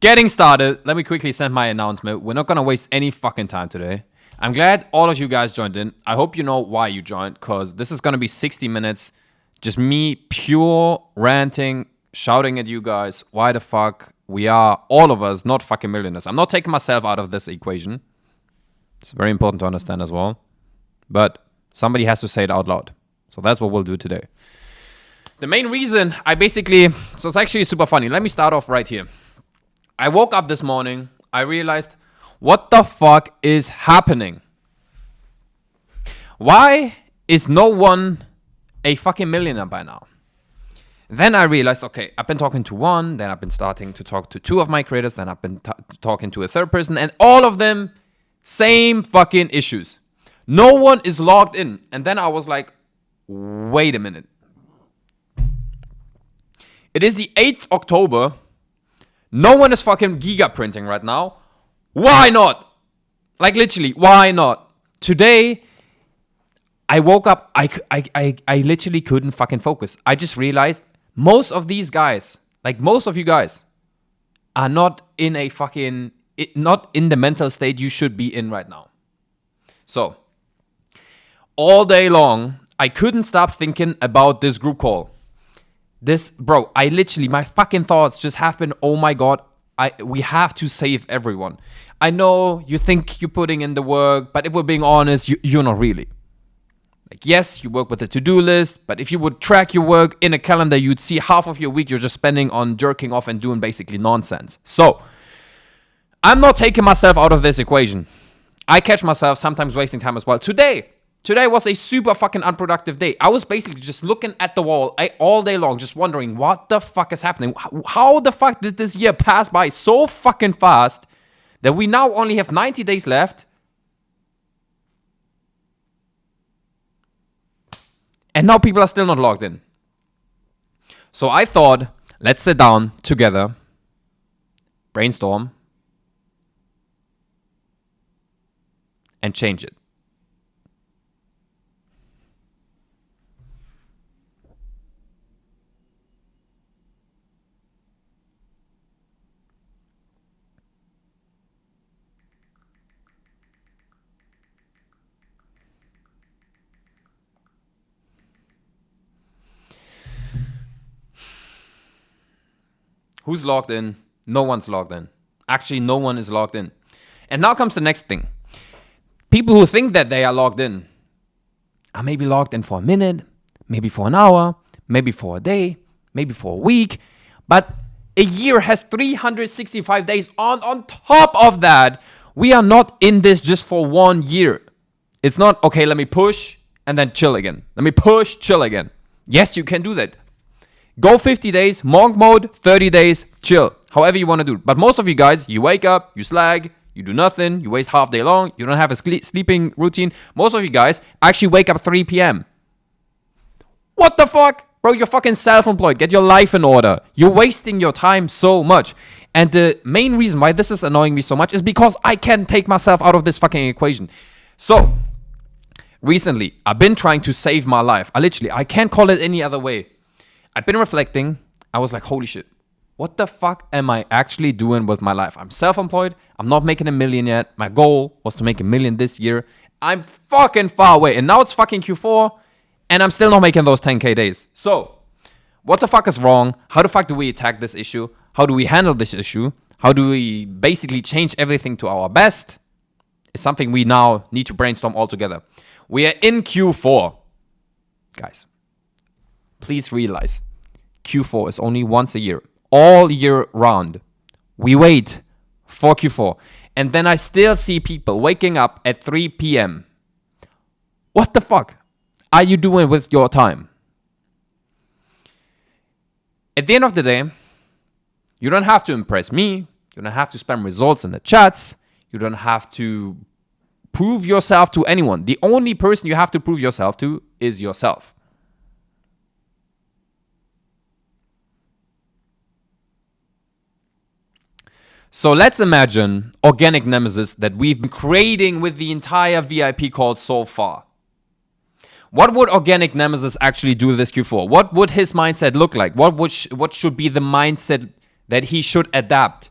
Getting started, let me quickly send my announcement. We're not going to waste any fucking time today. I'm glad all of you guys joined in. I hope you know why you joined, because this is going to be 60 minutes. Just me pure ranting, shouting at you guys why the fuck we are, all of us, not fucking millionaires. I'm not taking myself out of this equation. It's very important to understand as well. But somebody has to say it out loud. So that's what we'll do today. The main reason so it's actually super funny. Let me start off right here. I woke up this morning. I realized, what the fuck is happening? Why is no one a fucking millionaire by now? Then I realized, okay, I've been talking to one, then I've been starting to talk to two of my creators, then I've been talking to a third person, and all of them, same fucking issues. No one is logged in. And then I was like, wait a minute. It is the 8th October. No one is fucking giga printing right now. Why not? Like literally, why not? Today, I woke up, I literally couldn't fucking focus. I just realized most of these guys, like most of you guys, are not in a fucking, not in the mental state you should be in right now. So, all day long, I couldn't stop thinking about this group call. I literally, my fucking thoughts just have been, oh my God, we have to save everyone. I know you think you're putting in the work, but if we're being honest, you're not really. Like, yes, you work with a to-do list, but if you would track your work in a calendar, you'd see half of your week you're just spending on jerking off and doing basically nonsense. So, I'm not taking myself out of this equation. I catch myself sometimes wasting time as well. Today was a super fucking unproductive day. I was basically just looking at the wall all day long, just wondering what the fuck is happening. How the fuck did this year pass by so fucking fast that we now only have 90 days left? And now people are still not logged in. So I thought, let's sit down together, brainstorm, and change it. Who's logged in? No one's logged in. Actually, no one is logged in. And now comes the next thing. People who think that they are logged in are maybe logged in for a minute, maybe for an hour, maybe for a day, maybe for a week. But a year has 365 days. On top of that, we are not in this just for 1 year. It's not, okay, let me push and then chill again. Let me push, chill again. Yes, you can do that. Go 50 days, monk mode, 30 days, chill. However you want to do. But most of you guys, you wake up, you slag, you do nothing, you waste half day long, you don't have a sleeping routine. Most of you guys actually wake up 3 p.m. What the fuck? Bro, you're fucking self-employed. Get your life in order. You're wasting your time so much. And the main reason why this is annoying me so much is because I can't take myself out of this fucking equation. So, recently, I've been trying to save my life. I can't call it any other way. I've been reflecting. I was like, holy shit. What the fuck am I actually doing with my life? I'm self-employed. I'm not making $1 million yet. My goal was to make $1 million this year. I'm fucking far away. And now it's fucking Q4. And I'm still not making those 10K days. So, what the fuck is wrong? How the fuck do we attack this issue? How do we handle this issue? How do we basically change everything to our best? It's something we now need to brainstorm all together. We are in Q4. Guys, please realize Q4 is only once a year. All year round. We wait for Q4. And then I still see people waking up at 3 p.m. What the fuck are you doing with your time? At the end of the day, you don't have to impress me. You don't have to spam results in the chats. You don't have to prove yourself to anyone. The only person you have to prove yourself to is yourself. So let's imagine organic nemesis that we've been creating with the entire VIP call so far. What would organic nemesis actually do this Q4? What would his mindset look like? What should be the mindset that he should adapt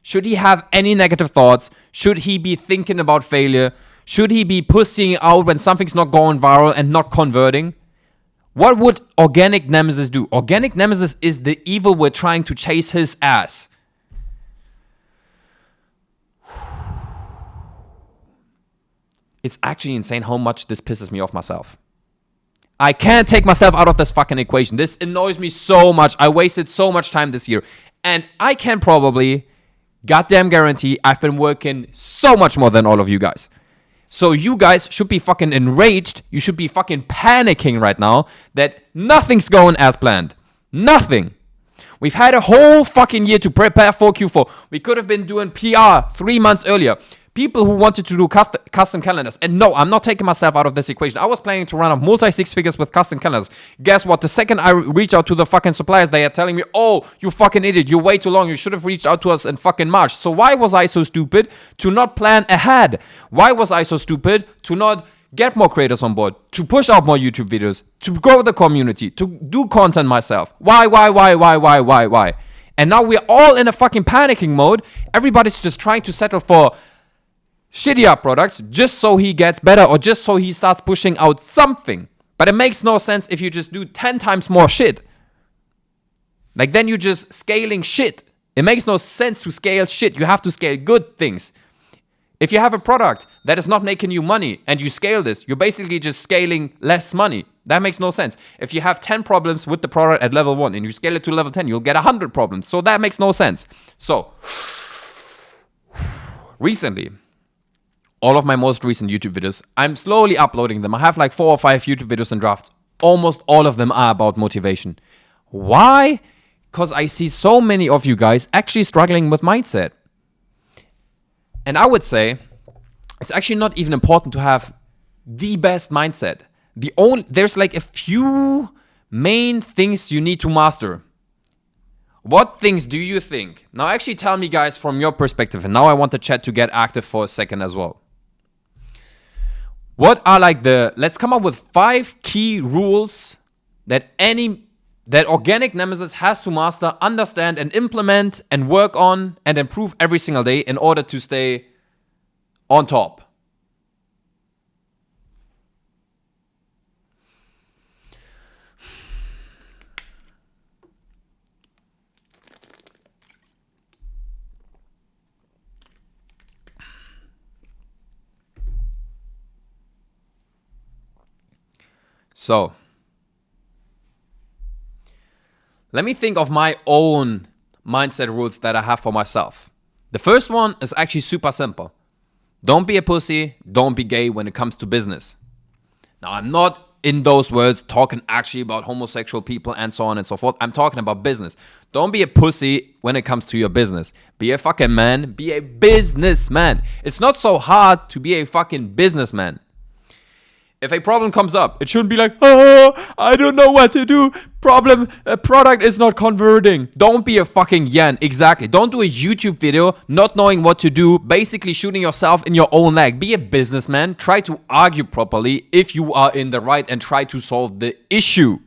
Should he have any negative thoughts? Should he be thinking about failure? Should he be pussying out when something's not going viral and not converting? What would Organic Nemesis do? Organic Nemesis is the evil we're trying to chase his ass. It's actually insane how much this pisses me off myself. I can't take myself out of this fucking equation. This annoys me so much. I wasted so much time this year. And I can probably, goddamn guarantee, I've been working so much more than all of you guys. So you guys should be fucking enraged. You should be fucking panicking right now that nothing's going as planned. Nothing. We've had a whole fucking year to prepare for Q4. We could have been doing PR 3 months earlier. People who wanted to do custom calendars. And no, I'm not taking myself out of this equation. I was planning to run up multi-six figures with custom calendars. Guess what? The second I reach out to the fucking suppliers, they are telling me, oh, you fucking idiot. You're way too long. You should have reached out to us in fucking March. So why was I so stupid to not plan ahead? Why was I so stupid to not get more creators on board, to push out more YouTube videos, to grow the community, to do content myself? Why? And now we're all in a fucking panicking mode. Everybody's just trying to settle for shittier products just so he gets better or just so he starts pushing out something. But it makes no sense if you just do 10 times more shit. Like, then you're just scaling shit. It makes no sense to scale shit. You have to scale good things. If you have a product that is not making you money and you scale this, you're basically just scaling less money. That makes no sense. If you have 10 problems with the product at level 1 and you scale it to level 10, you'll get 100 problems. So that makes no sense. So, recently, all of my most recent YouTube videos, I'm slowly uploading them. I have like 4 or 5 YouTube videos in drafts. Almost all of them are about motivation. Why? Because I see so many of you guys actually struggling with mindset. And I would say it's actually not even important to have the best mindset. There's like a few main things you need to master. What things do you think? Now actually tell me, guys, from your perspective. And now I want the chat to get active for a second as well. What are like let's come up with 5 key rules that Organic Nemesis has to master, understand, and implement, and work on, and improve every single day in order to stay on top. So, let me think of my own mindset rules that I have for myself. The first one is actually super simple. Don't be a pussy, don't be gay when it comes to business. Now, I'm not in those words talking actually about homosexual people and so on and so forth. I'm talking about business. Don't be a pussy when it comes to your business. Be a fucking man, be a businessman. It's not so hard to be a fucking businessman. If a problem comes up, it shouldn't be like, oh, I don't know what to do. A product is not converting. Don't be a fucking Yan. Exactly. Don't do a YouTube video not knowing what to do, basically shooting yourself in your own leg. Be a businessman. Try to argue properly if you are in the right and try to solve the issue.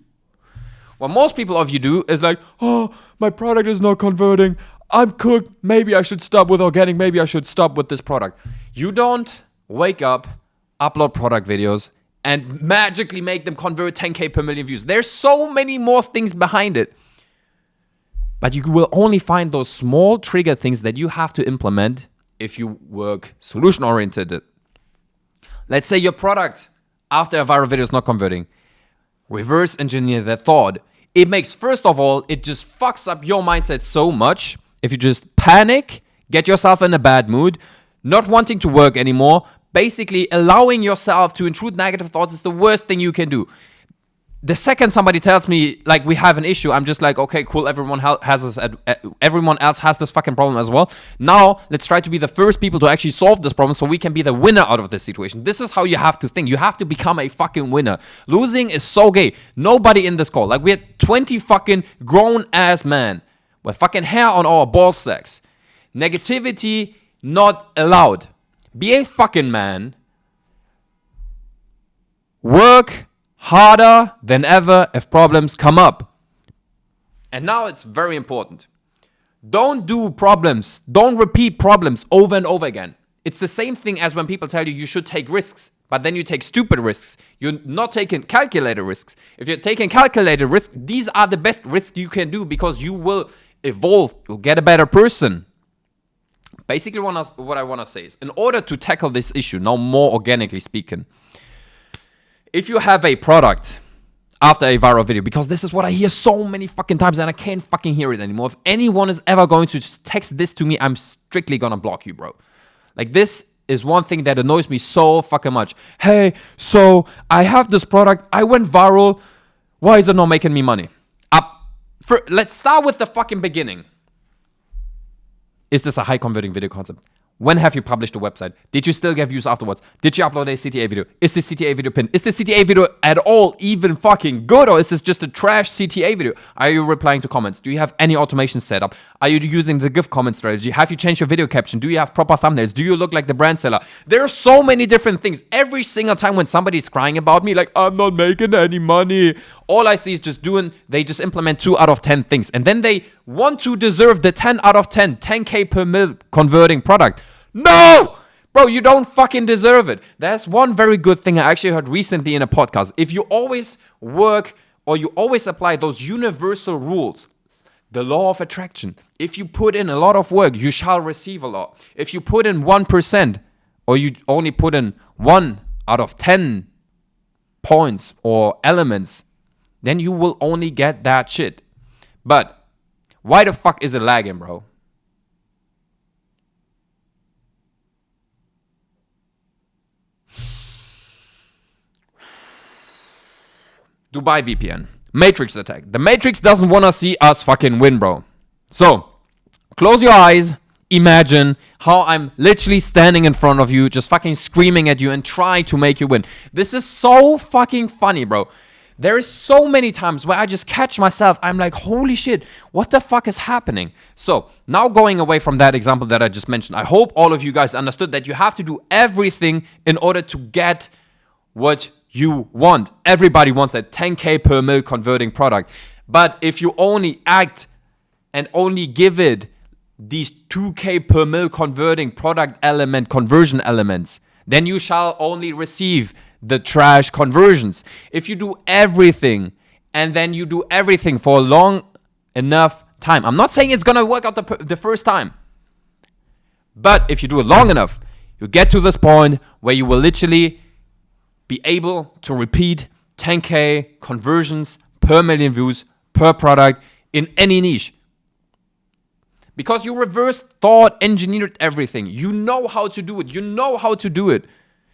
What most people of you do is like, oh, my product is not converting. I'm cooked. Maybe I should stop with organic. Maybe I should stop with this product. You don't wake up, upload product videos, and magically make them convert 10K per million views. There's so many more things behind it. But you will only find those small trigger things that you have to implement if you work solution-oriented. Let's say your product, after a viral video, is not converting. Reverse engineer that thought. It makes, first of all, it just fucks up your mindset so much. If you just panic, get yourself in a bad mood, not wanting to work anymore, basically allowing yourself to intrude negative thoughts is the worst thing you can do. The second somebody tells me like we have an issue, I'm just like, okay, cool, everyone else has this fucking problem as well. Now let's try to be the first people to actually solve this problem so we can be the winner out of this situation. This is how you have to think. You have to become a fucking winner. Losing is so gay. Nobody in this call, like we're 20 fucking grown ass men with fucking hair on our ball sacks. Negativity not allowed. Be a fucking man. Work harder than ever if problems come up. And now it's very important. Don't do problems. Don't repeat problems over and over again. It's the same thing as when people tell you should take risks, but then you take stupid risks. You're not taking calculated risks. If you're taking calculated risks, these are the best risks you can do because you will evolve. You'll get a better person. Basically, what I want to say is, in order to tackle this issue, now more organically speaking, if you have a product after a viral video, because this is what I hear so many fucking times and I can't fucking hear it anymore. If anyone is ever going to text this to me, I'm strictly gonna block you, bro. Like, this is one thing that annoys me so fucking much. Hey, so I have this product, I went viral, why is it not making me money? Let's start with the fucking beginning. Is this a high converting video concept? When have you published a website? Did you still get views afterwards? Did you upload a CTA video? Is this CTA video pinned? Is this CTA video at all even fucking good? Or is this just a trash CTA video? Are you replying to comments? Do you have any automation set up? Are you using the GIF comment strategy? Have you changed your video caption? Do you have proper thumbnails? Do you look like the brand seller? There are so many different things. Every single time when somebody's crying about me, like, I'm not making any money, all I see is they just implement 2 out of 10 things. And then they want to deserve the 10 out of 10, 10K per mil converting product. No! Bro, you don't fucking deserve it. There's one very good thing I actually heard recently in a podcast. If you always work or you always apply those universal rules, the law of attraction, if you put in a lot of work, you shall receive a lot. If you put in 1% or you only put in 1 out of 10 points or elements, then you will only get that shit. But why the fuck is it lagging, bro? Dubai VPN. Matrix attack. The Matrix doesn't want to see us fucking win, bro. So, close your eyes. Imagine how I'm literally standing in front of you, just fucking screaming at you and trying to make you win. This is so fucking funny, bro. There is so many times where I just catch myself. I'm like, holy shit, what the fuck is happening? So, now going away from that example that I just mentioned, I hope all of you guys understood that you have to do everything in order to get what you want. Everybody wants that 10K per mil converting product. But if you only act and only give it these 2K per mil converting product element conversion elements, then you shall only receive the trash conversions. If you do everything and then you do everything for a long enough time, I'm not saying it's gonna work out the first time, but if you do it long enough, you get to this point where you will literally be able to repeat 10K conversions per million views per product in any niche. Because you reverse thought engineered everything. You know how to do it. You know how to do it.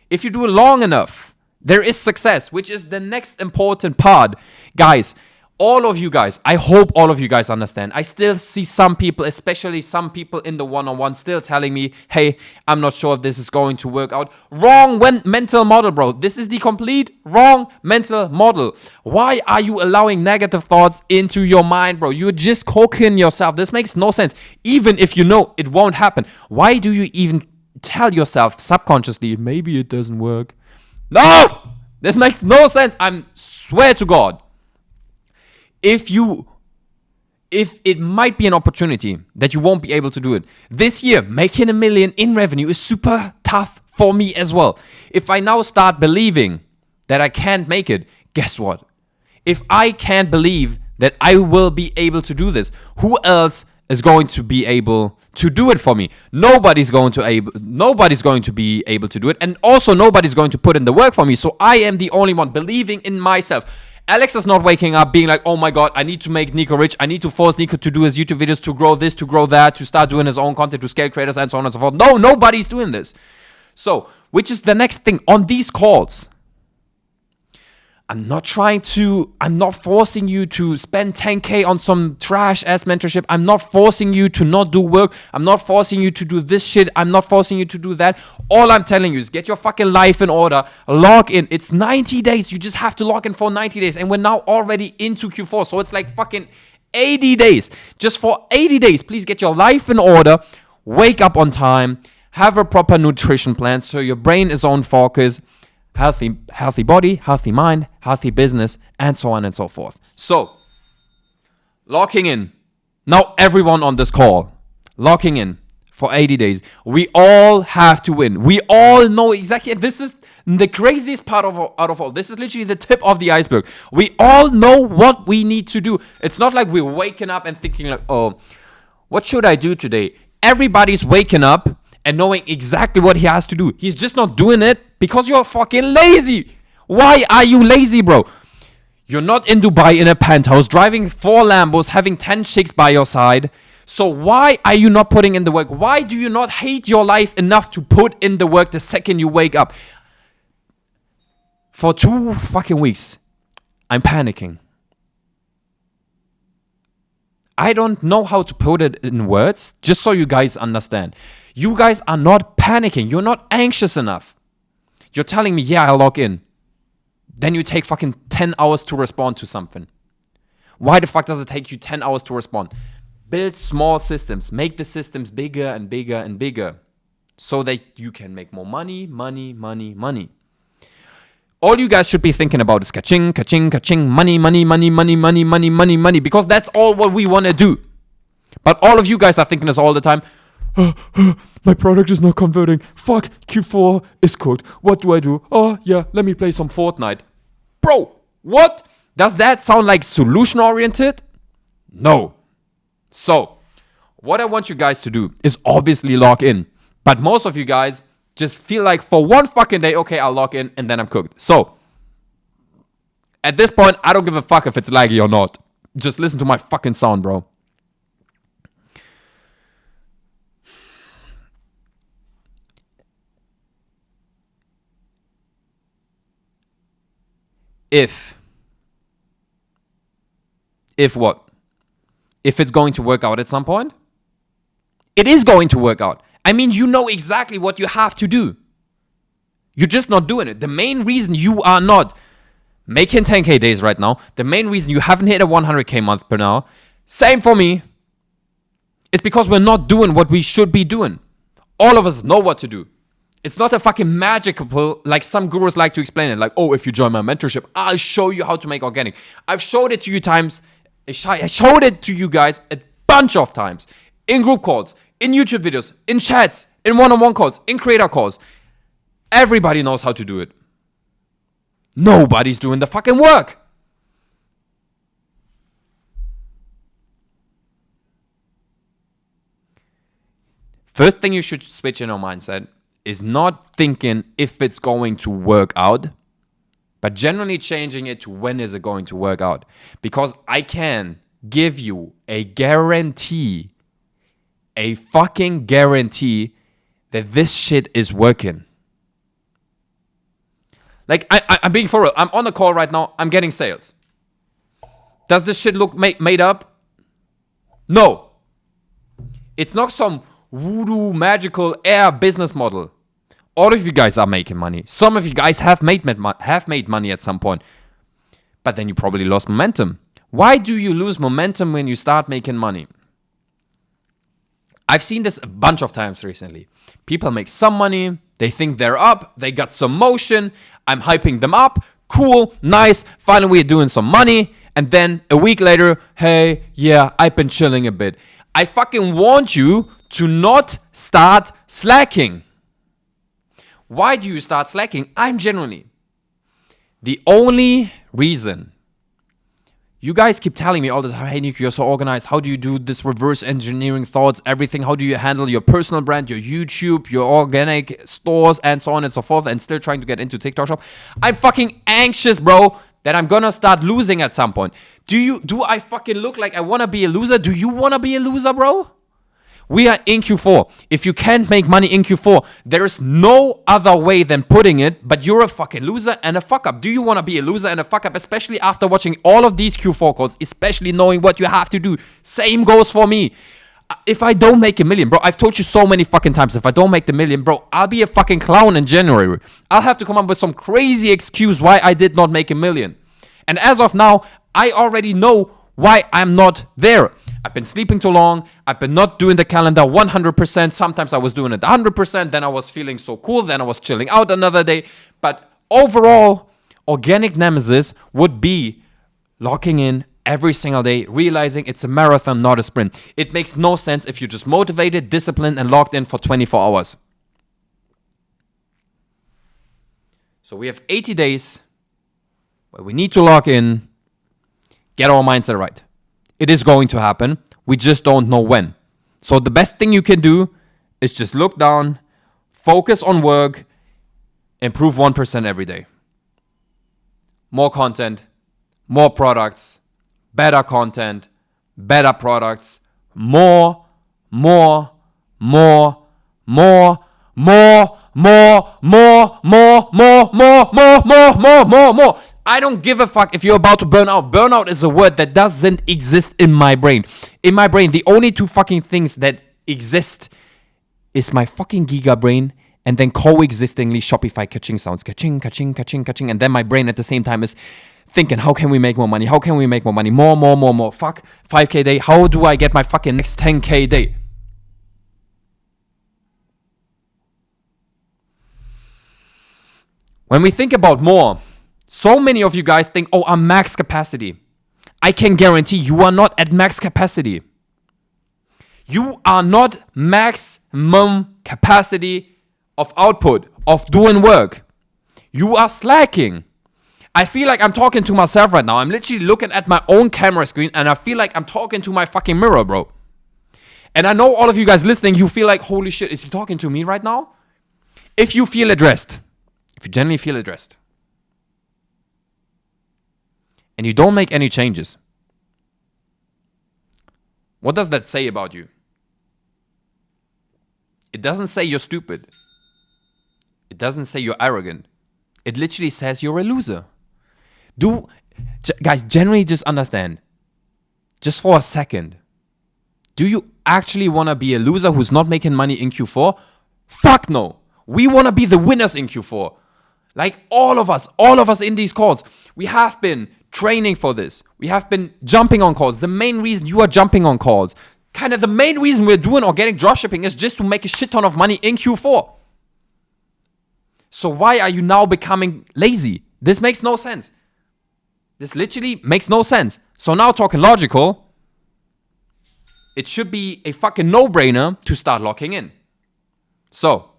If you do it long enough, there is success, which is the next important part. Guys, all of you guys, I hope all of you guys understand. I still see some people, especially some people in the one-on-one, still telling me, hey, I'm not sure if this is going to work out. Wrong mental model, bro. This is the complete wrong mental model. Why are you allowing negative thoughts into your mind, bro? You're just cooking yourself. This makes no sense. Even if you know it won't happen, why do you even tell yourself subconsciously, maybe it doesn't work? No! This makes no sense. I swear to God. If it might be an opportunity that you won't be able to do it this year, making $1 million in revenue is super tough for me as well. If I now start believing that I can't make it, guess what? If I can't believe that I will be able to do this, who else is going to be able to do it for me? Nobody's going to be able to do it, and also nobody's going to put in the work for me. So I am the only one believing in myself. Alex is not waking up being like, oh my God, I need to make Nico rich. I need to force Nico to do his YouTube videos, to grow this, to grow that, to start doing his own content, to scale creators, and so on and so forth. No, nobody's doing this. So, which is the next thing on these calls? I'm not forcing you to spend 10K on some trash ass mentorship. I'm not forcing you to not do work. I'm not forcing you to do this shit. I'm not forcing you to do that. All I'm telling you is get your fucking life in order. Log in. It's 90 days. You just have to log in for 90 days. And we're now already into Q4. So it's like fucking 80 days. Just for 80 days, please get your life in order. Wake up on time. Have a proper nutrition plan so your brain is on focus. Healthy body, healthy mind, healthy business, and so on and so forth. So, locking in Now everyone on this call, locking in for 80 days. We all have to win. We all know exactly. This is the craziest part out of all. This is literally the tip of the iceberg. We all know what we need to do. It's not like we're waking up and thinking like, oh, what should I do today? Everybody's waking up and knowing exactly what he has to do. He's just not doing it because you're fucking lazy. Why are you lazy, bro? You're not in Dubai in a penthouse, driving 4 Lambos, having 10 chicks by your side. So why are you not putting in the work? Why do you not hate your life enough to put in the work the second you wake up? For 2 fucking weeks, I'm panicking. I don't know how to put it in words, just so you guys understand. You guys are not panicking. You're not anxious enough. You're telling me, yeah, I'll log in. Then you take fucking 10 hours to respond to something. Why the fuck does it take you 10 hours to respond? Build small systems. Make the systems bigger and bigger and bigger so that you can make more money. All you guys should be thinking about is ka-ching, ka-ching, ka-ching, money, because that's all what we want to do. But all of you guys are thinking this all the time. My product is not converting. Fuck, Q4 is cooked. What do I do? Oh, yeah, let me play some Fortnite. Bro, what? Does that sound like solution oriented? No. So, what I want you guys to do is obviously log in. But most of you guys just feel like for one fucking day, okay, I'll log in and then I'm cooked. So, at this point, I don't give a fuck if it's laggy or not. Just listen to my fucking sound, bro. If what? If it's going to work out at some point? It is going to work out. I mean, you know exactly what you have to do. You're just not doing it. The main reason you are not making 10K days right now, the main reason you haven't hit a 100K month per now, same for me, it's because we're not doing what we should be doing. All of us know what to do. It's not a fucking magical, like some gurus like to explain it. Like, oh, if you join my mentorship, I'll show you how to make organic. I've showed it to you times. I showed it to you guys a bunch of times. In group calls, in YouTube videos, in chats, in one-on-one calls, in creator calls. Everybody knows how to do it. Nobody's doing the fucking work. First thing you should switch in your mindset is not thinking if it's going to work out, but generally changing it to when is it going to work out. Because I can give you a guarantee, a fucking guarantee that this shit is working. Like, I'm being for real. I'm on a call right now. I'm getting sales. Does this shit look made up? No. It's not some voodoo magical air business model. All of you guys are making money. Some of you guys have made money at some point. But then you probably lost momentum. Why do you lose momentum when you start making money? I've seen this a bunch of times recently. People make some money. They think they're up. They got some motion. I'm hyping them up. Cool, nice. Finally, we're doing some money. And then a week later, hey, yeah, I've been chilling a bit. I fucking want you to not start slacking. Why do you start slacking? I'm genuinely. The only reason you guys keep telling me all the time, hey, Nico, you're so organized. How do you do this reverse engineering thoughts, everything? How do you handle your personal brand, your YouTube, your organic stores, and so on and so forth, and still trying to get into TikTok shop? I'm fucking anxious, bro, that I'm gonna start losing at some point. Do I fucking look like I wanna be a loser? Do you wanna be a loser, bro? We are in Q4. If you can't make money in Q4, there is no other way than putting it, but you're a fucking loser and a fuck up. Do you want to be a loser and a fuck up, especially after watching all of these Q4 calls, especially knowing what you have to do? Same goes for me. If I don't make $1 million, bro, I've told you so many fucking times, if I don't make the $1 million, bro, I'll be a fucking clown in January. I'll have to come up with some crazy excuse why I did not make $1 million. And as of now, I already know why I'm not there. I've been sleeping too long. I've been not doing the calendar 100%. Sometimes I was doing it 100%. Then I was feeling so cool. Then I was chilling out another day. But overall, organic nemesis would be locking in every single day, realizing it's a marathon, not a sprint. It makes no sense if you're just motivated, disciplined, and logged in for 24 hours. So we have 80 days where we need to log in, get our mindset right. It is going to happen. We just don't know when. So the best thing you can do is just look down, focus on work, improve 1% every day. More content, more products, better content, better products, more. I don't give a fuck if you're about to burn out. Burnout is a word that doesn't exist in my brain. In my brain, the only two fucking things that exist is my fucking giga brain and then coexistingly Shopify ka-ching sounds. Ka-ching, ka-ching, ka-ching, ka-ching. And then my brain at the same time is thinking, how can we make more money? How can we make more money? More. Fuck, 5K day. How do I get my fucking next 10K day? When we think about more, so many of you guys think, oh, I'm max capacity. I can guarantee you are not at max capacity. You are not maximum capacity of output, of doing work. You are slacking. I feel like I'm talking to myself right now. I'm literally looking at my own camera screen and I feel like I'm talking to my fucking mirror, bro. And I know all of you guys listening, you feel like, holy shit, is he talking to me right now? If you feel addressed, if you genuinely feel addressed, and you don't make any changes, what does that say about you? It doesn't say you're stupid. It doesn't say you're arrogant. It literally says you're a loser. Guys, generally just understand, just for a second, do you actually want to be a loser who's not making money in Q4? Fuck no. We want to be the winners in Q4. Like all of us in these calls, we have been training for this. We have been jumping on calls. The main reason you are jumping on calls, kind of the main reason we're doing organic dropshipping is just to make a shit ton of money in Q4. So why are you now becoming lazy? This makes no sense. This literally makes no sense. So now talking logical, it should be a fucking no-brainer to start locking in. So,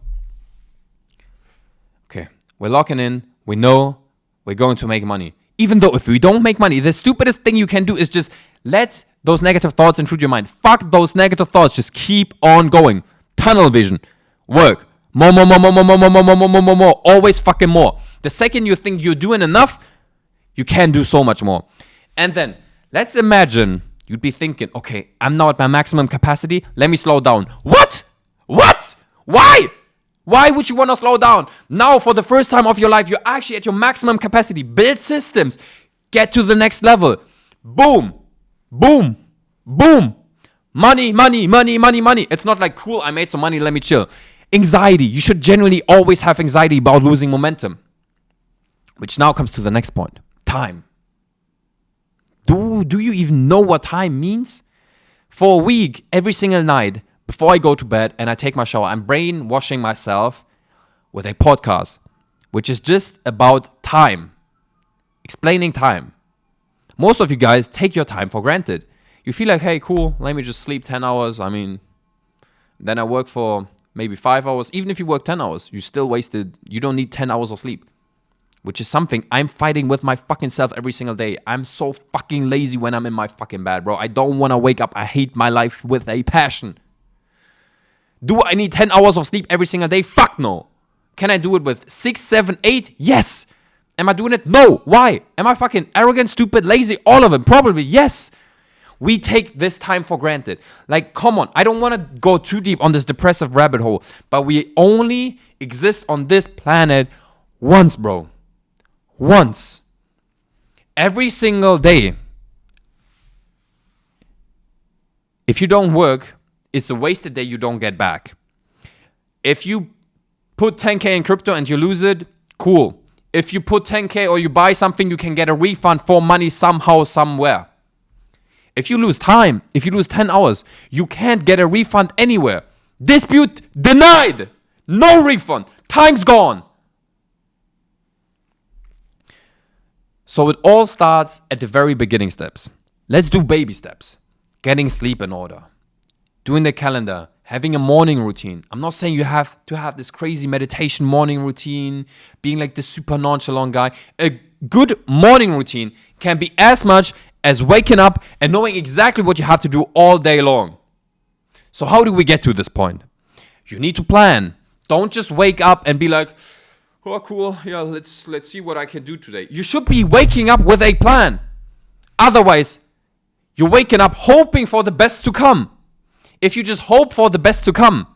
okay, we're locking in. We know we're going to make money. Even though if we don't make money, the stupidest thing you can do is just let those negative thoughts intrude your mind. Fuck those negative thoughts. Just keep on going. Tunnel vision. Work. More. Always fucking more. The second you think you're doing enough, you can do so much more. And then let's imagine you'd be thinking, okay, I'm now at my maximum capacity. Let me slow down. What? Why? Why would you want to slow down? Now, for the first time of your life, you're actually at your maximum capacity. Build systems. Get to the next level. Boom. Money. It's not like, cool, I made some money, let me chill. Anxiety. You should genuinely always have anxiety about losing momentum. Which now comes to the next point. Time. Do you even know what time means? For a week, every single night, before I go to bed and I take my shower, I'm brainwashing myself with a podcast, which is just about time. Explaining time. Most of you guys take your time for granted. You feel like, hey, cool, let me just sleep 10 hours. I mean, then I work for maybe 5 hours. Even if you work 10 hours, you still wasted, you don't need 10 hours of sleep. Which is something I'm fighting with my fucking self every single day. I'm so fucking lazy when I'm in my fucking bed, bro. I don't want to wake up. I hate my life with a passion. Do I need 10 hours of sleep every single day? Fuck no. Can I do it with 6, 7, 8? Yes. Am I doing it? No. Why? Am I fucking arrogant, stupid, lazy? All of them. Probably. Yes. We take this time for granted. Like, come on. I don't want to go too deep on this depressive rabbit hole. But we only exist on this planet once, bro. Once. Every single day. If you don't work, it's a wasted day you don't get back. If you put 10K in crypto and you lose it, cool. If you put 10K or you buy something, you can get a refund for money somehow, somewhere. If you lose time, if you lose 10 hours, you can't get a refund anywhere. Dispute denied. No refund. Time's gone. So it all starts at the very beginning steps. Let's do baby steps. Getting sleep in order. Doing the calendar. Having a morning routine. I'm not saying you have to have this crazy meditation morning routine. Being like this super nonchalant guy. A good morning routine can be as much as waking up and knowing exactly what you have to do all day long. So how do we get to this point? You need to plan. Don't just wake up and be like, oh, cool. Yeah, let's see what I can do today. You should be waking up with a plan. Otherwise, you're waking up hoping for the best to come. If you just hope for the best to come,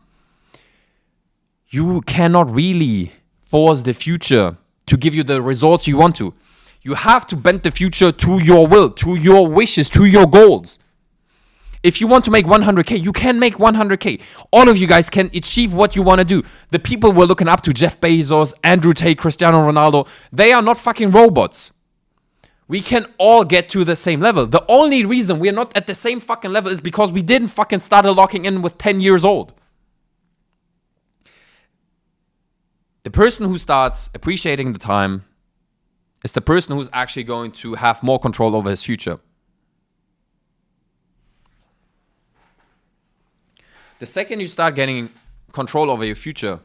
you cannot really force the future to give you the results you want to. You have to bend the future to your will, to your wishes, to your goals. If you want to make 100K, you can make 100K. All of you guys can achieve what you want to do. The people we're looking up to, Jeff Bezos, Andrew Tate, Cristiano Ronaldo, they are not fucking robots. We can all get to the same level. The only reason we're not at the same fucking level is because we didn't fucking start locking in with 10 years old. The person who starts appreciating the time is the person who's actually going to have more control over his future. The second you start getting control over your future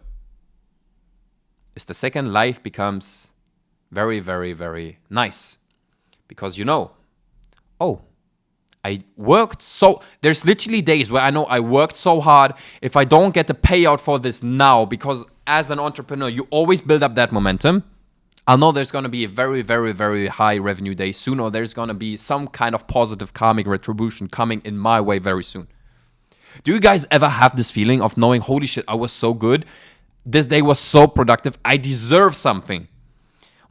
is the second life becomes very, very, very nice. Because you know, oh, I worked so... There's literally days where I know I worked so hard. If I don't get the payout for this now, because as an entrepreneur, you always build up that momentum. I'll know there's going to be a very, very, very high revenue day soon, or there's going to be some kind of positive karmic retribution coming in my way very soon. Do you guys ever have this feeling of knowing, holy shit, I was so good. This day was so productive. I deserve something.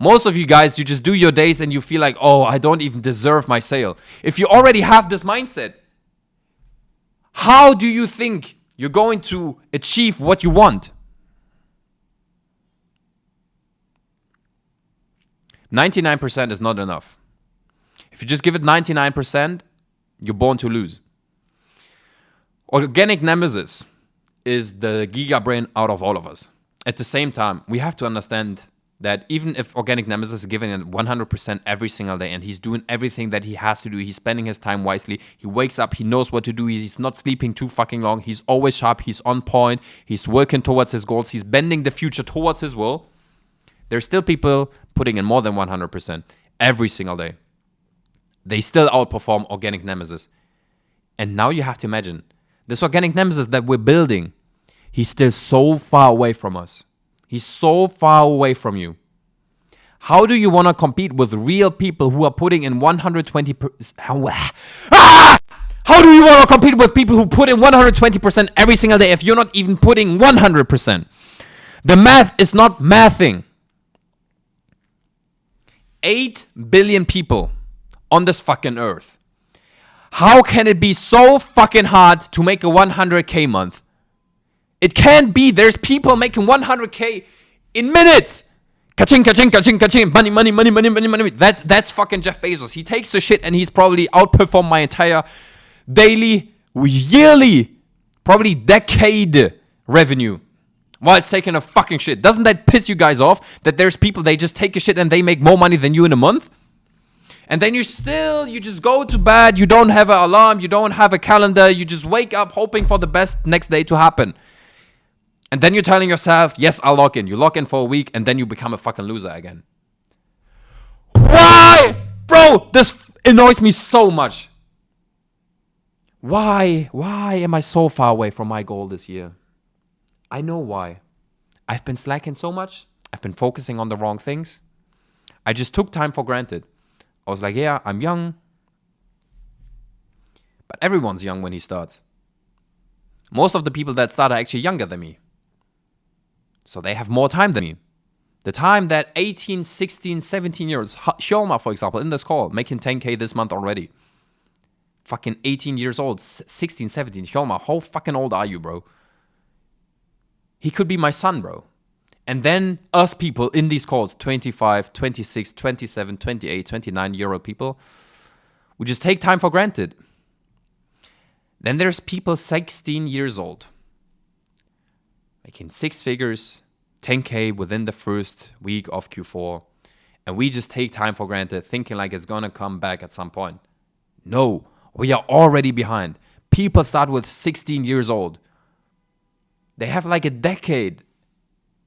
Most of you guys, you just do your days and you feel like, oh, I don't even deserve my sale. If you already have this mindset, how do you think you're going to achieve what you want? 99% is not enough. If you just give it 99%, you're born to lose. Organic nemesis is the giga brain out of all of us. At the same time, we have to understand that even if organic nemesis is giving it 100% every single day and he's doing everything that he has to do, he's spending his time wisely, he wakes up, he knows what to do, he's not sleeping too fucking long, he's always sharp, he's on point, he's working towards his goals, he's bending the future towards his will, there's still people putting in more than 100% every single day. They still outperform organic nemesis. And now you have to imagine, this organic nemesis that we're building, he's still so far away from us. He's so far away from you. How do you want to compete with real people who are putting in 120%? How do you want to compete with people who put in 120% every single day if you're not even putting 100%? The math is not mathing. 8 billion people on this fucking earth. How can it be so fucking hard to make a 100K month? It can't be. There's people making 100K in minutes. Ka-ching, ka-ching, ka-ching, ka-ching. Money, money, money, money, money, money. That's fucking Jeff Bezos. He takes the shit and he's probably outperformed my entire daily, yearly, probably decade revenue while it's taking a fucking shit. Doesn't that piss you guys off that there's people, they just take a shit and they make more money than you in a month? And then you just go to bed, you don't have an alarm, you don't have a calendar, you just wake up hoping for the best next day to happen. And then you're telling yourself, yes, I'll log in. You log in for a week and then you become a fucking loser again. Why? Bro, this annoys me so much. Why am I so far away from my goal this year? I know why. I've been slacking so much. I've been focusing on the wrong things. I just took time for granted. I was like, yeah, I'm young. But everyone's young when he starts. Most of the people that start are actually younger than me. So they have more time than me. The time that 18, 16, 17 years, Hjalmar, for example, in this call, making 10K this month already. Fucking 18 years old, 16, 17. Hjalmar, how fucking old are you, bro? He could be my son, bro. And then us people in these calls, 25, 26, 27, 28, 29-year-old people, we just take time for granted. Then there's people 16 years old, making 6 figures, 10K within the first week of Q4. And we just take time for granted, thinking like it's going to come back at some point. No, we are already behind. People start with 16 years old. They have like a decade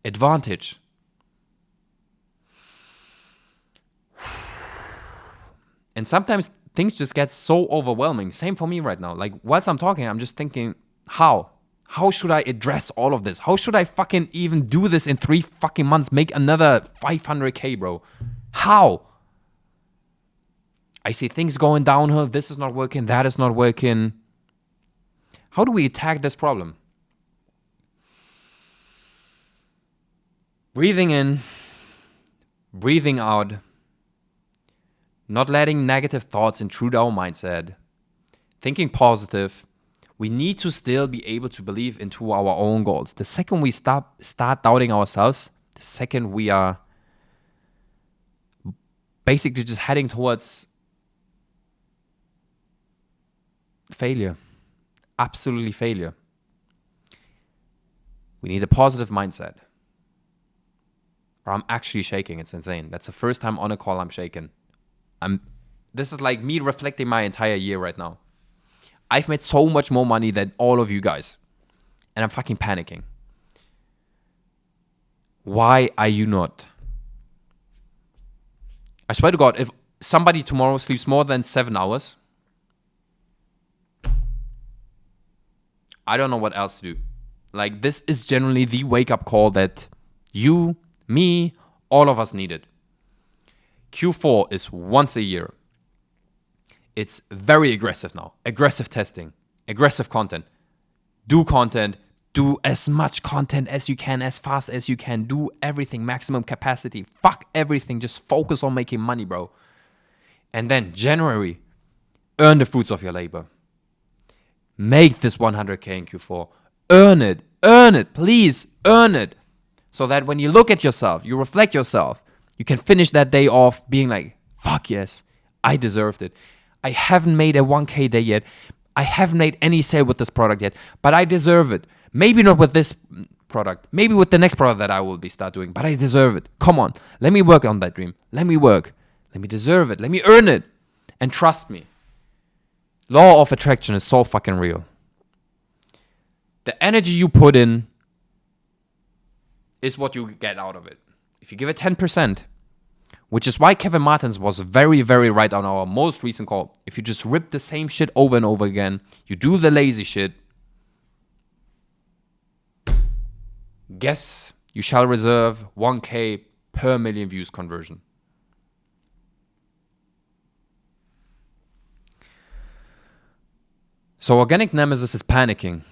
advantage. And sometimes things just get so overwhelming. Same for me right now. Like, whilst I'm talking, I'm just thinking, how? How should I address all of this? How should I fucking even do this in 3 fucking months? Make another 500K, bro. How? I see things going downhill. This is not working. That is not working. How do we attack this problem? Breathing in, breathing out, not letting negative thoughts intrude our mindset, thinking positive. We need to still be able to believe into our own goals. The second we start doubting ourselves, the second we are basically just heading towards failure, absolutely failure. We need a positive mindset. Or I'm actually shaking. It's insane. That's the first time on a call I'm shaking. This is like me reflecting my entire year right now. I've made so much more money than all of you guys. And I'm fucking panicking. Why are you not? I swear to God, if somebody tomorrow sleeps more than 7 hours, I don't know what else to do. Like, this is generally the wake-up call that you, me, all of us needed. Q4 is once a year. It's very aggressive now. Aggressive testing, aggressive content. Do content, do as much content as you can, as fast as you can. Do everything, maximum capacity. Fuck everything, just focus on making money, bro. And then January, earn the fruits of your labor. Make this 100K in Q4. Earn it, please, earn it. So that when you look at yourself, you reflect yourself, you can finish that day off being like, fuck yes, I deserved it. I haven't made a 1K day yet. I haven't made any sale with this product yet, but I deserve it. Maybe not with this product, maybe with the next product that I will be start doing, but I deserve it. Come on, let me work on that dream. Let me work. Let me deserve it. Let me earn it. And trust me, law of attraction is so fucking real. The energy you put in is what you get out of it. If you give it 10%, which is why Kevin Martins was very, very right on our most recent call. If you just rip the same shit over and over again, you do the lazy shit, guess you shall reserve 1K per million views conversion. So Organic Nemesis is panicking,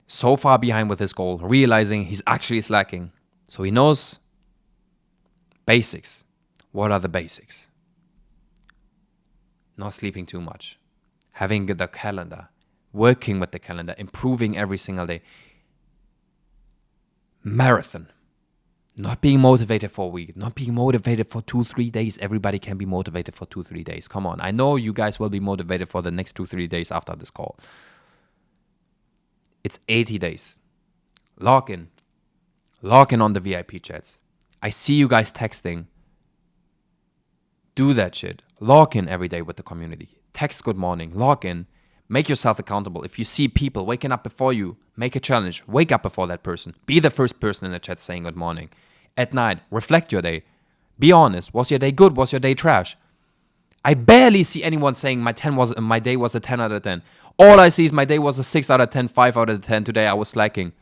so far behind with his goal, realizing he's actually slacking. So he knows basics. What are the basics? Not sleeping too much, having the calendar, working with the calendar, improving every single day. Marathon. Not being motivated for a week, not being motivated for 2-3 days. Everybody can be motivated for 2-3 days. Come on. I know you guys will be motivated for the next 2-3 days after this call. It's 80 days. Log in. Log in on the VIP chats. I see you guys texting. Do that shit. Log in every day with the community. Text good morning. Log in. Make yourself accountable. If you see people waking up before you, make a challenge. Wake up before that person. Be the first person in the chat saying good morning. At night, reflect your day. Be honest. Was your day good? Was your day trash? I barely see anyone saying my day was a 10 out of 10. All I see is my day was a 6 out of 10, 5 out of 10. Today I was slacking.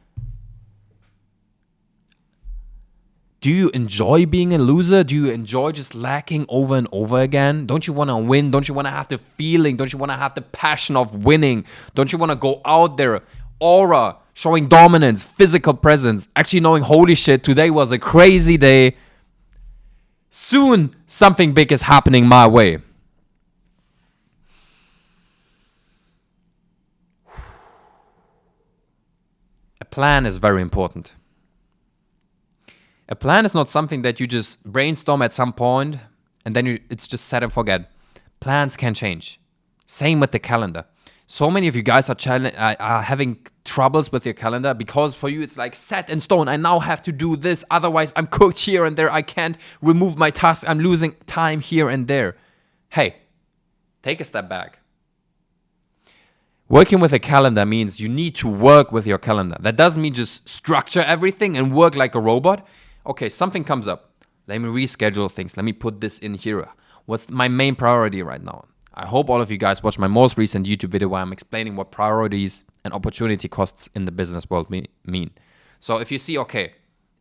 Do you enjoy being a loser? Do you enjoy just lacking over and over again? Don't you want to win? Don't you want to have the feeling? Don't you want to have the passion of winning? Don't you want to go out there, aura, showing dominance, physical presence, actually knowing, holy shit, today was a crazy day. Soon, something big is happening my way. A plan is very important. A plan is not something that you just brainstorm at some point and then it's just set and forget. Plans can change. Same with the calendar. So many of you guys are having troubles with your calendar because for you it's like set in stone. I now have to do this. Otherwise I'm cooked here and there. I can't remove my tasks. I'm losing time here and there. Hey, take a step back. Working with a calendar means you need to work with your calendar. That doesn't mean just structure everything and work like a robot. Okay, something comes up. Let me reschedule things. Let me put this in here. What's my main priority right now? I hope all of you guys watched my most recent YouTube video where I'm explaining what priorities and opportunity costs in the business world mean. So if you see, okay,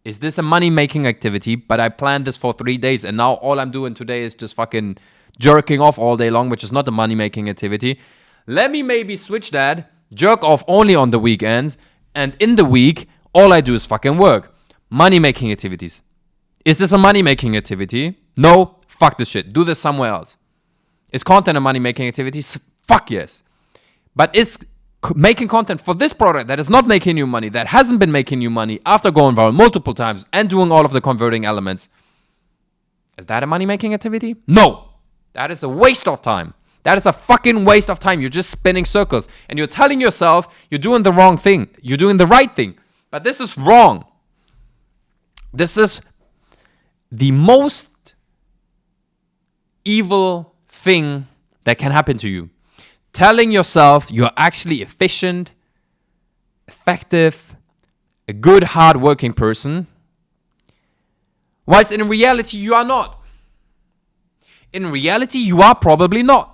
is this a money-making activity, but I planned this for 3 days and now all I'm doing today is just fucking jerking off all day long, which is not a money-making activity. Let me maybe switch that, jerk off only on the weekends, and in the week, all I do is fucking work. Money-making activities. Is this a money-making activity? No, fuck this shit. Do this somewhere else. Is content a money-making activity? Fuck yes. But is making content for this product that is not making you money, that hasn't been making you money after going viral multiple times and doing all of the converting elements, is that a money-making activity? No. That is a waste of time. That is a fucking waste of time. You're just spinning circles. And you're telling yourself you're doing the wrong thing. You're doing the right thing. But this is wrong. This is the most evil thing that can happen to you. Telling yourself you're actually efficient, effective, a good, hard-working person, whilst in reality you are not. In reality, you are probably not.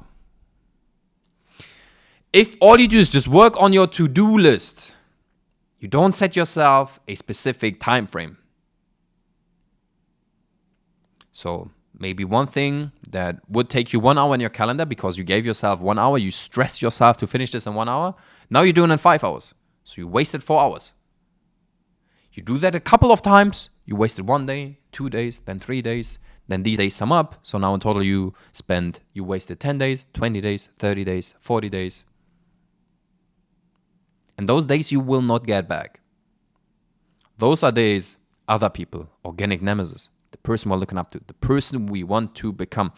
If all you do is just work on your to-do list, you don't set yourself a specific time frame. So maybe one thing that would take you 1 hour in your calendar because you gave yourself 1 hour, you stressed yourself to finish this in 1 hour. Now you're doing it in 5 hours. So you wasted 4 hours. You do that a couple of times, you wasted 1 day, 2 days, then 3 days. Then these days sum up. So now in total you wasted 10 days, 20 days, 30 days, 40 days. And those days you will not get back. Those are days other people, organic nemesis, the person we're looking up to, the person we want to become.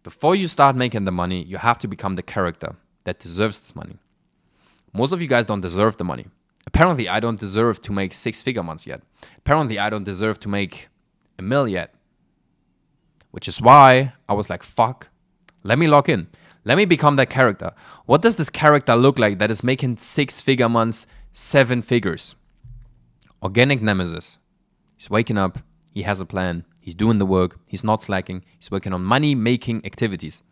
Before you start making the money, you have to become the character that deserves this money. Most of you guys don't deserve the money. Apparently, I don't deserve to make 6-figure months yet. Apparently, I don't deserve to make $1 million yet. Which is why I was like, fuck, let me lock in. Let me become that character. What does this character look like that is making 6-figure months, 7 figures? Organic nemesis. He's waking up. He has a plan. He's doing the work. He's not slacking. He's working on money-making activities.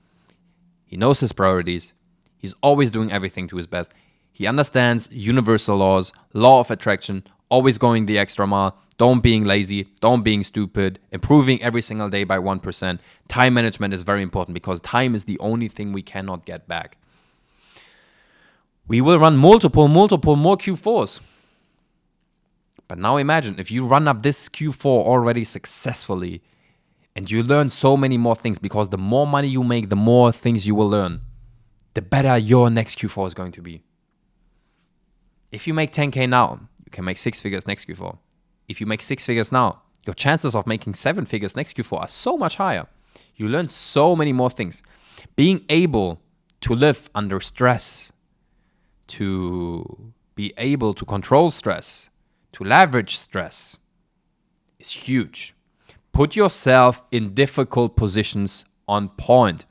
He knows his priorities. He's always doing everything to his best. He understands universal laws, law of attraction, always going the extra mile, don't being lazy, don't being stupid, improving every single day by 1%. Time management is very important because time is the only thing we cannot get back. We will run multiple more Q4s. But now imagine if you run up this Q4 already successfully and you learn so many more things, because the more money you make, the more things you will learn, the better your next Q4 is going to be. If you make 10K now, you can make 6 figures next Q4. If you make 6 figures now, your chances of making 7 figures next Q4 are so much higher. You learn so many more things. Being able to live under stress, to be able to control stress, to leverage stress is huge. Put yourself in difficult positions on point.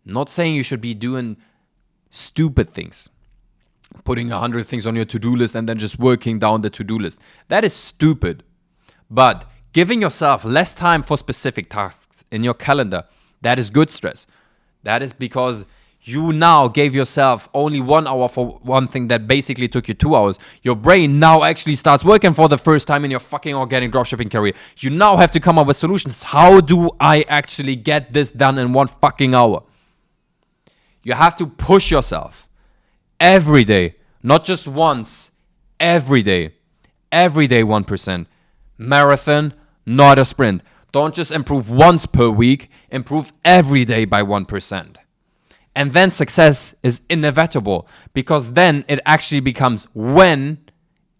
Not saying you should be doing stupid things. Putting 100 things on your to-do list and then just working down the to-do list. That is stupid. But giving yourself less time for specific tasks in your calendar, that is good stress. That is because you now gave yourself only 1 hour for one thing that basically took you 2 hours. Your brain now actually starts working for the first time in your fucking organic dropshipping career. You now have to come up with solutions. How do I actually get this done in 1 fucking hour? You have to push yourself. Every day, not just once, every day 1%. Marathon, not a sprint. Don't just improve once per week, improve every day by 1%. And then success is inevitable, because then it actually becomes when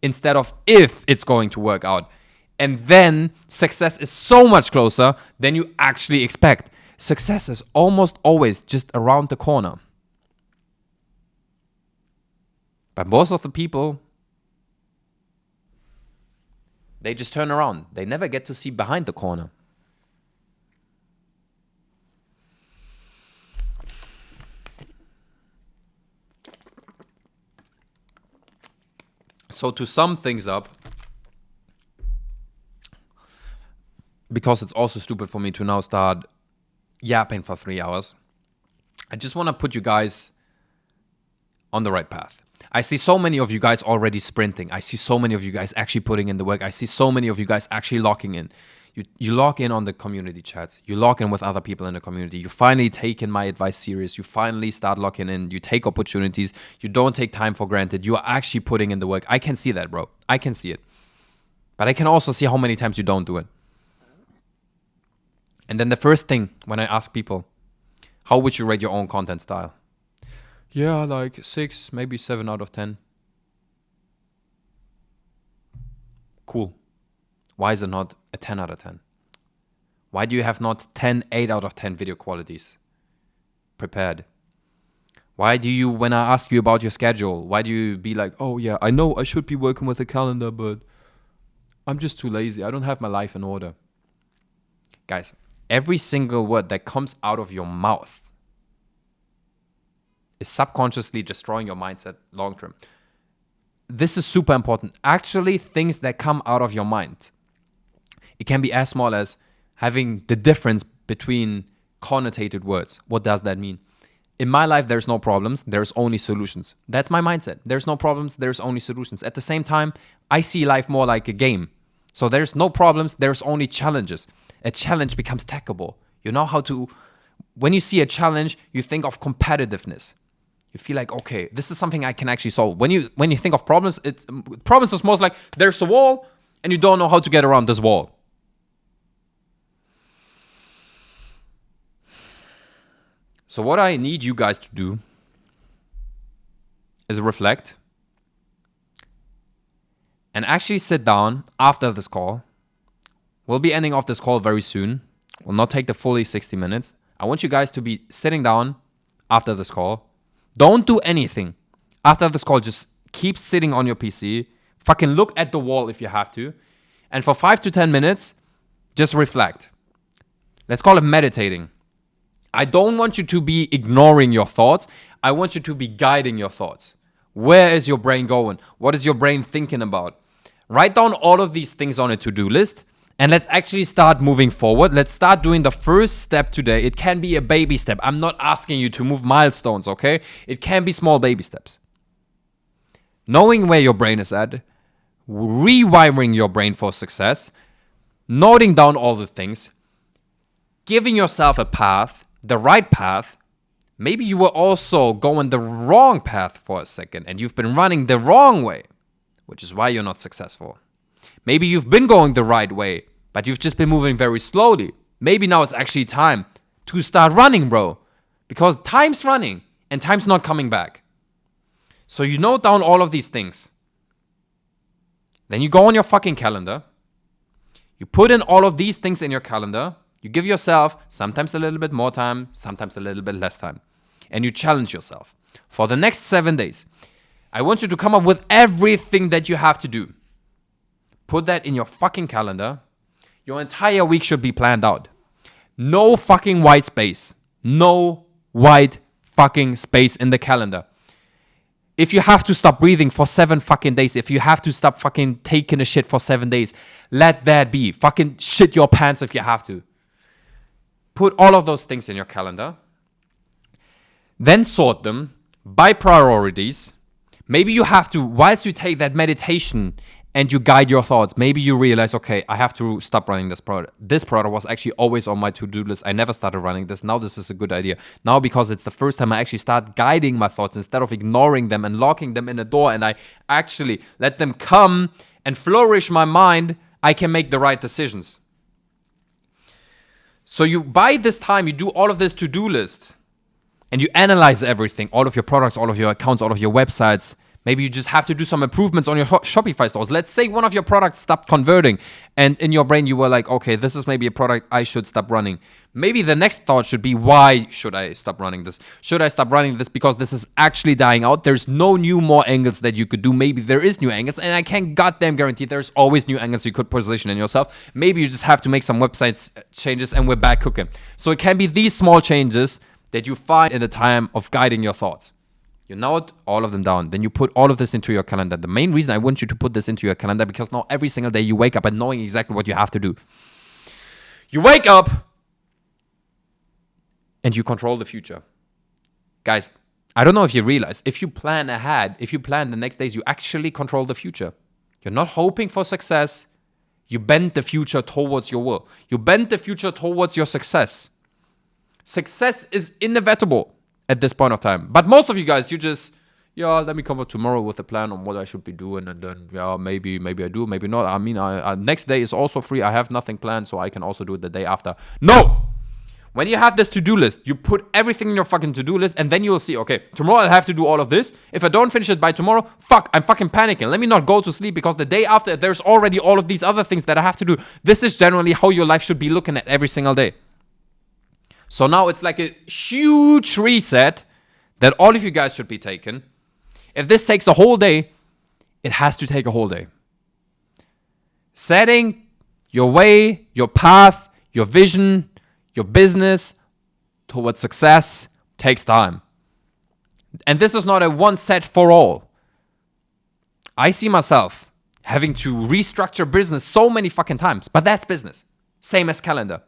instead of if it's going to work out. And then success is so much closer than you actually expect. Success is almost always just around the corner. But most of the people, they just turn around. They never get to see behind the corner. So to sum things up, because it's also stupid for me to now start yapping for 3 hours, I just want to put you guys on the right path. I see so many of you guys already sprinting. I see so many of you guys actually putting in the work. I see so many of you guys actually locking in. You log in on the community chats. You log in with other people in the community. You finally taken my advice serious. You finally start locking in. You take opportunities. You don't take time for granted. You are actually putting in the work. I can see that, bro. I can see it. But I can also see how many times you don't do it. And then the first thing when I ask people, how would you rate your own content style? Yeah, like 6, maybe 7 out of 10. Cool. Why is it not a 10 out of 10? Why do you have not 10, 8 out of 10 video qualities prepared? Why do you, when I ask you about your schedule, why do you be like, oh yeah, I know I should be working with a calendar, but I'm just too lazy. I don't have my life in order. Guys, every single word that comes out of your mouth is subconsciously destroying your mindset long term. This is super important. Actually, things that come out of your mind, it can be as small as having the difference between connotated words. What does that mean? In my life, there's no problems. There's only solutions. That's my mindset. There's no problems. There's only solutions. At the same time, I see life more like a game. So there's no problems. There's only challenges. A challenge becomes tackable. You know how to, when you see a challenge, you think of competitiveness. You feel like, okay, this is something I can actually solve. When you think of problems, problems is most like there's a wall and you don't know how to get around this wall. So what I need you guys to do is reflect and actually sit down after this call. We'll be ending off this call very soon. We'll not take the fully 60 minutes. I want you guys to be sitting down after this call. Don't do anything. After this call, just keep sitting on your PC. Fucking look at the wall if you have to. And for 5 to 10 minutes, just reflect. Let's call it meditating. I don't want you to be ignoring your thoughts. I want you to be guiding your thoughts. Where is your brain going? What is your brain thinking about? Write down all of these things on a to-do list. And let's actually start moving forward. Let's start doing the first step today. It can be a baby step. I'm not asking you to move milestones, okay? It can be small baby steps. Knowing where your brain is at, rewiring your brain for success, noting down all the things, giving yourself a path, the right path. Maybe you were also going the wrong path for a second and you've been running the wrong way, which is why you're not successful. Maybe you've been going the right way, but you've just been moving very slowly. Maybe now it's actually time to start running, bro. Because time's running and time's not coming back. So you note down all of these things. Then you go on your fucking calendar. You put in all of these things in your calendar. You give yourself sometimes a little bit more time, sometimes a little bit less time. And you challenge yourself. For the next 7 days, I want you to come up with everything that you have to do. Put that in your fucking calendar. Your entire week should be planned out. No fucking white space. No white fucking space in the calendar. If you have to stop breathing for 7 fucking days, if you have to stop fucking taking a shit for 7 days, let that be. Fucking shit your pants if you have to. Put all of those things in your calendar. Then sort them by priorities. Maybe you have to, whilst you take that meditation and you guide your thoughts, maybe you realize, okay, I have to stop running this product. This product was actually always on my to-do list. I never started running this. Now this is a good idea. Now because it's the first time I actually start guiding my thoughts instead of ignoring them and locking them in a door, and I actually let them come and flourish my mind, I can make the right decisions. So you, by this time, you do all of this to-do list and you analyze everything, all of your products, all of your accounts, all of your websites. Maybe you just have to do some improvements on your Shopify stores. Let's say one of your products stopped converting and in your brain you were like, okay, this is maybe a product I should stop running. Maybe the next thought should be, why should I stop running this? Should I stop running this because this is actually dying out? There's no new more angles that you could do. Maybe there is new angles, and I can goddamn guarantee there's always new angles you could position in yourself. Maybe you just have to make some website changes and we're back cooking. So it can be these small changes that you find in the time of guiding your thoughts. You note all of them down. Then you put all of this into your calendar. The main reason I want you to put this into your calendar, because now every single day you wake up and knowing exactly what you have to do. You wake up and you control the future. Guys, I don't know if you realize, if you plan ahead, if you plan the next days, you actually control the future. You're not hoping for success. You bend the future towards your will. You bend the future towards your success. Success is inevitable at this point of time. But most of you guys, you just, let me come up tomorrow with a plan on what I should be doing. And then, maybe I do, maybe not. I mean, next day is also free. I have nothing planned, so I can also do it the day after. No! When you have this to-do list, you put everything in your fucking to-do list, and then you'll see, okay, tomorrow I'll have to do all of this. If I don't finish it by tomorrow, I'm fucking panicking. Let me not go to sleep, because the day after, there's already all of these other things that I have to do. This is generally how your life should be looking at every single day. So now it's like a huge reset that all of you guys should be taking. If this takes a whole day, it has to take a whole day. Setting your way, your path, your vision, your business towards success takes time. And this is not a one set for all. I see myself having to restructure business so many fucking times, but that's business. Same as calendar.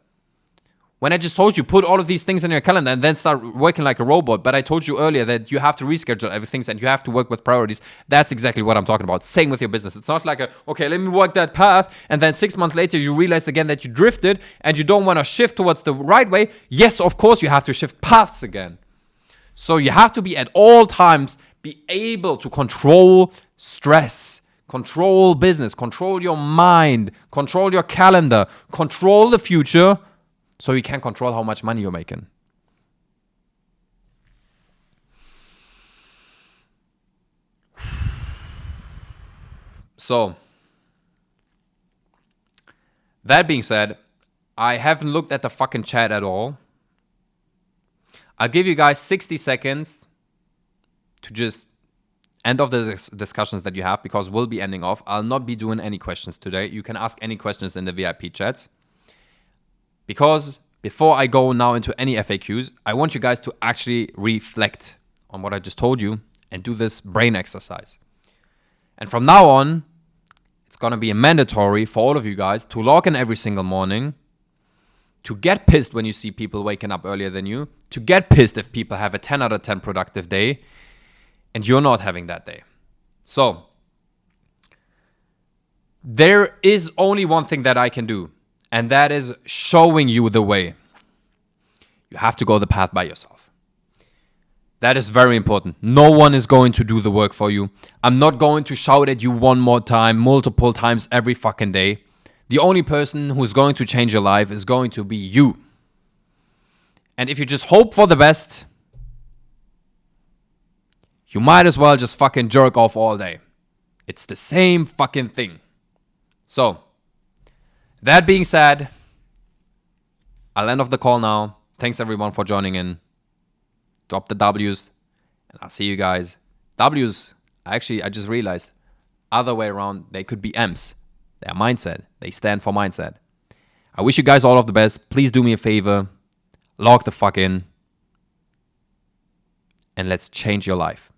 When I just told you, put all of these things in your calendar and then start working like a robot, but I told you earlier that you have to reschedule everything and you have to work with priorities. That's exactly what I'm talking about. Same with your business. It's not like okay, let me work that path, and then 6 months later you realize again that you drifted and you don't want to shift towards the right way. Yes, of course you have to shift paths again. So you have to be at all times be able to control stress, control business, control your mind, control your calendar, control the future, so you can control how much money you're making. So, that being said, I haven't looked at the fucking chat at all. I'll give you guys 60 seconds to just end off the discussions that you have, because we'll be ending off. I'll not be doing any questions today. You can ask any questions in the VIP chats. Because before I go now into any FAQs, I want you guys to actually reflect on what I just told you and do this brain exercise. And from now on, it's going to be mandatory for all of you guys to log in every single morning, to get pissed when you see people waking up earlier than you, to get pissed if people have a 10 out of 10 productive day and you're not having that day. So, there is only one thing that I can do, and that is showing you the way. You have to go the path by yourself. That is very important. No one is going to do the work for you. I'm not going to shout at you one more time, multiple times every fucking day. The only person who's going to change your life is going to be you. And if you just hope for the best, you might as well just fucking jerk off all day. It's the same fucking thing. So, that being said, I'll end off the call now. Thanks everyone for joining in. Drop the W's, and I'll see you guys. W's, actually, I just realized, other way around, they could be M's. They're mindset. They stand for mindset. I wish you guys all of the best. Please do me a favor. Log the fuck in. And let's change your life.